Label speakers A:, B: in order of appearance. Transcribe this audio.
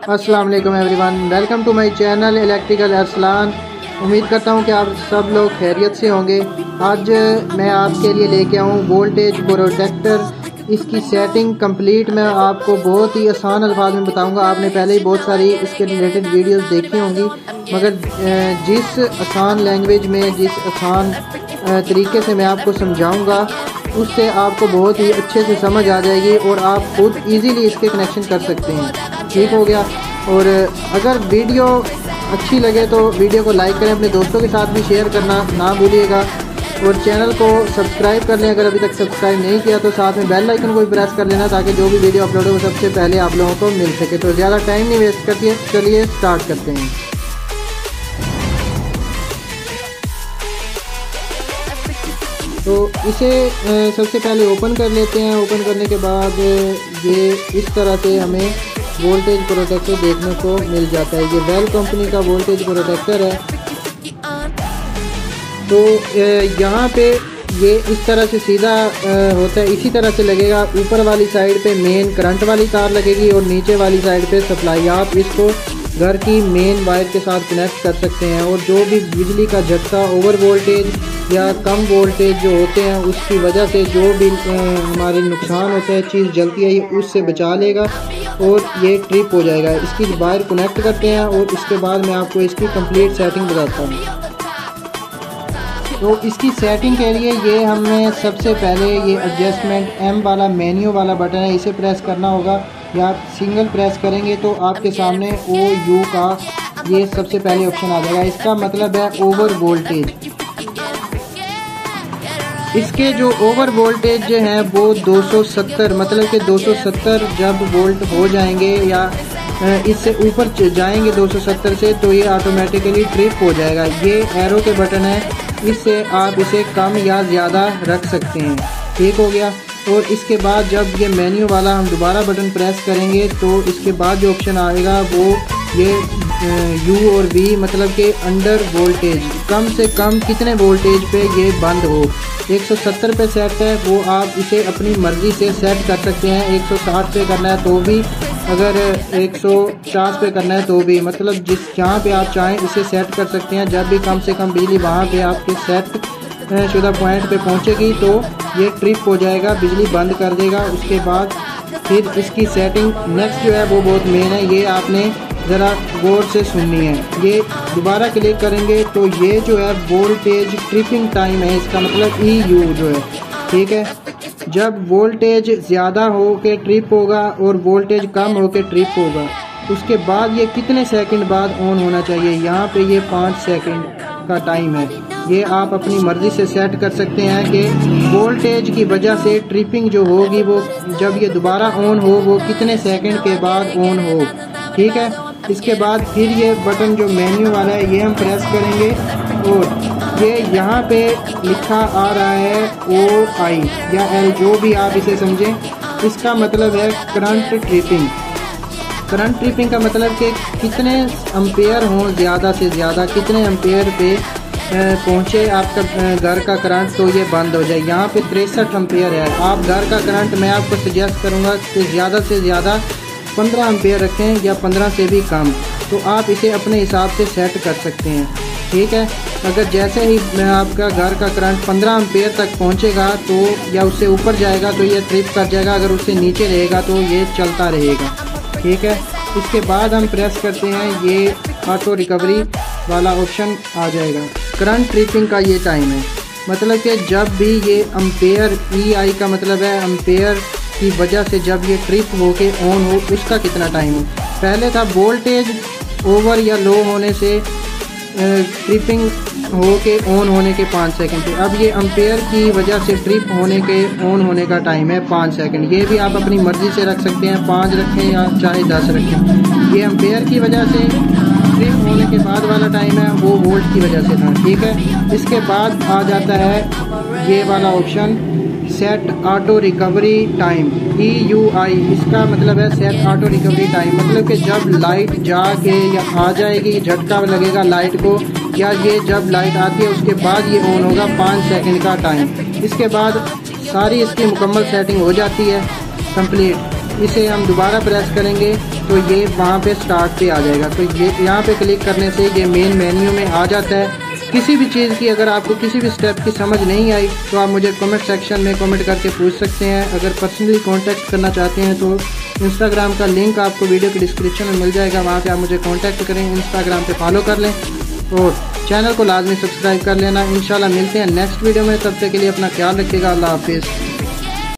A: अस्सलाम वालेकुम everyone, welcome to my channel electrical Arsalan. उम्मीद करता हूँ कि आप सब लोग खैरियत से होंगे। आज मैं आपके लिए लेके आऊँ वोल्टेज प्रोटेक्टर। इसकी सेटिंग कंप्लीट मैं आपको बहुत ही आसान अल्फाज में बताऊंगा। आपने पहले ही बहुत सारी इसके रिलेटेड वीडियोस देखी होंगी, मगर जिस आसान लैंग्वेज में, जिस आसान तरीके से मैं आपको समझाऊंगा, उससे आपको बहुत ही अच्छे से समझ आ जाएगी और आप खुद इजीली इसके कनेक्शन कर सकते हैं। ठीक हो गया। और अगर वीडियो अच्छी लगे तो वीडियो को लाइक करें, अपने दोस्तों के साथ भी शेयर करना ना भूलिएगा और चैनल को सब्सक्राइब कर लें अगर अभी तक सब्सक्राइब नहीं किया तो। साथ में बेल आइकन को भी प्रेस कर लेना ताकि जो भी वीडियो अपलोड हो सबसे पहले आप लोगों को मिल सके। तो ज़्यादा टाइम नहीं वेस्ट करती है, चलिए स्टार्ट करते हैं। तो इसे सबसे पहले ओपन कर लेते हैं। ओपन करने के बाद ये इस तरह से हमें वोल्टेज प्रोटेक्टर देखने को मिल जाता है। ये वेल कंपनी का वोल्टेज प्रोटेक्टर है। तो यहाँ पे ये इस तरह से सीधा होता है, इसी तरह से लगेगा। ऊपर वाली साइड पे मेन करंट वाली तार लगेगी और नीचे वाली साइड पे सप्लाई। आप इसको घर की मेन वायर के साथ कनेक्ट कर सकते हैं और जो भी बिजली का झटका, ओवर वोल्टेज या कम वोल्टेज जो होते हैं उसकी वजह से जो भी हमारे नुकसान होता है, चीज़ जलती है, ये उससे बचा लेगा और ये ट्रिप हो जाएगा। इसकी वायर कनेक्ट करते हैं और इसके बाद मैं आपको इसकी कंप्लीट सेटिंग बताता हूँ। तो इसकी सेटिंग के लिए ये हमें सबसे पहले ये एडजस्टमेंट एम वाला मेन्यू वाला बटन है, इसे प्रेस करना होगा या आप सिंगल प्रेस करेंगे तो आपके सामने ओ यू का ये सबसे पहले ऑप्शन आ जाएगा। इसका मतलब है ओवर वोल्टेज। इसके जो ओवर वोल्टेज जो है वो 270, मतलब कि 270 जब वोल्ट हो जाएंगे या इससे ऊपर जाएंगे 270 से, तो ये ऑटोमेटिकली ट्रिप हो जाएगा। ये एरो के बटन है, इससे आप इसे कम या ज़्यादा रख सकते हैं। ठीक हो गया। और इसके बाद जब ये मेन्यू वाला हम दोबारा बटन प्रेस करेंगे तो इसके बाद जो ऑप्शन आएगा वो ये यू और वी, मतलब कि अंडर वोल्टेज, कम से कम कितने वोल्टेज पे ये बंद हो। 170 पे सेट है, वो आप इसे अपनी मर्ज़ी से सेट कर सकते हैं। 160 पे करना है तो भी, अगर 150 पे करना है तो भी, मतलब जिस जहाँ पे आप चाहें इसे सेट कर सकते हैं। जब भी कम से कम बिजली वहाँ पे आपके सेट शुदा पॉइंट पे पहुँचेगी तो ये ट्रिप हो जाएगा, बिजली बंद कर देगा। उसके बाद फिर इसकी सेटिंग नेक्स्ट जो है वो बहुत मेन है, ये आपने ज़रा गौर से सुननी है। ये दोबारा क्लिक करेंगे तो ये जो है वोल्टेज ट्रिपिंग टाइम है, इसका मतलब EU जो है। ठीक है। जब वोल्टेज ज़्यादा हो के ट्रिप होगा और वोल्टेज कम हो के ट्रिप होगा, उसके बाद ये कितने सेकंड बाद ऑन होना चाहिए। यहाँ पे ये 5 सेकंड का टाइम है। ये आप अपनी मर्ज़ी से सेट कर सकते हैं कि वोल्टेज की वजह से ट्रिपिंग जो होगी वो जब ये दोबारा ऑन हो वो कितने सेकंड के बाद ऑन हो। ठीक है। इसके बाद फिर ये बटन जो मेन्यू वाला है ये हम प्रेस करेंगे और ये यहाँ पे लिखा आ रहा है OI या L, जो भी आप इसे समझें। इसका मतलब है करंट ट्रिपिंग। करंट ट्रिपिंग का मतलब कि कितने एम्पेयर हों, ज़्यादा से ज़्यादा कितने एम्पेयर पे पहुँचे आपका घर का करंट तो ये बंद हो जाए। यहाँ पे 63 एम्पेयर है। आप घर का करंट मैं आपको सजेस्ट करूँगा कि ज़्यादा से ज़्यादा 15 एम्पेयर रखें या 15 से भी कम। तो आप इसे अपने हिसाब से सेट कर सकते हैं। ठीक है। अगर जैसे ही आपका घर का करंट 15 एम्पेयर तक पहुँचेगा तो या उससे ऊपर जाएगा तो ये ट्रिप कर जाएगा, अगर उससे नीचे रहेगा तो ये चलता रहेगा। ठीक है। इसके बाद हम प्रेस करते हैं, ये ऑटो रिकवरी वाला ऑप्शन आ जाएगा। करंट ट्रिपिंग का ये टाइम है, मतलब कि जब भी ये एम्पेयर, EI का मतलब है एम्पेयर की वजह से जब ये ट्रिप होके ऑन हो उसका कितना टाइम हो। पहले था वोल्टेज ओवर या लो होने से ट्रिपिंग होके ऑन होने के 5 सेकंड थे। अब ये एम्पेयर की वजह से ट्रिप होने के ऑन होने का टाइम है 5 सेकंड। ये भी आप अपनी मर्ज़ी से रख सकते हैं, 5 रखें या चाहे 10 रखें। ये एम्पेयर की वजह से ट्रिप होने के बाद वाला टाइम है, वो वोल्ट की वजह से था। ठीक है। इसके बाद आ जाता है ये वाला option set auto recovery time, EUI। इसका मतलब है सेट ऑटो रिकवरी टाइम, मतलब कि जब लाइट जाके या आ जाएगी, झटका लगेगा लाइट को, या ये जब लाइट आती है उसके बाद ये ऑन होगा 5 सेकंड का टाइम। इसके बाद सारी इसकी मुकम्मल सेटिंग हो जाती है कंप्लीट। इसे हम दोबारा प्रेस करेंगे तो ये वहाँ पे स्टार्ट पे आ जाएगा। तो ये यहाँ पे क्लिक करने से ये मेन मेन्यू में आ जाता है। किसी भी चीज़ की अगर आपको किसी भी स्टेप की समझ नहीं आई तो आप मुझे कमेंट सेक्शन में कमेंट करके पूछ सकते हैं। अगर पर्सनली कांटेक्ट करना चाहते हैं तो इंस्टाग्राम का लिंक आपको वीडियो के डिस्क्रिप्शन में मिल जाएगा, वहाँ पे आप मुझे कांटेक्ट करें, इंस्टाग्राम पे फॉलो कर लें और चैनल को लाजमी सब्सक्राइब कर लेना। इंशाल्लाह मिलते हैं नेक्स्ट वीडियो में, तब तक के लिए अपना ख्याल रखिएगा। अल्लाह हाफिज़।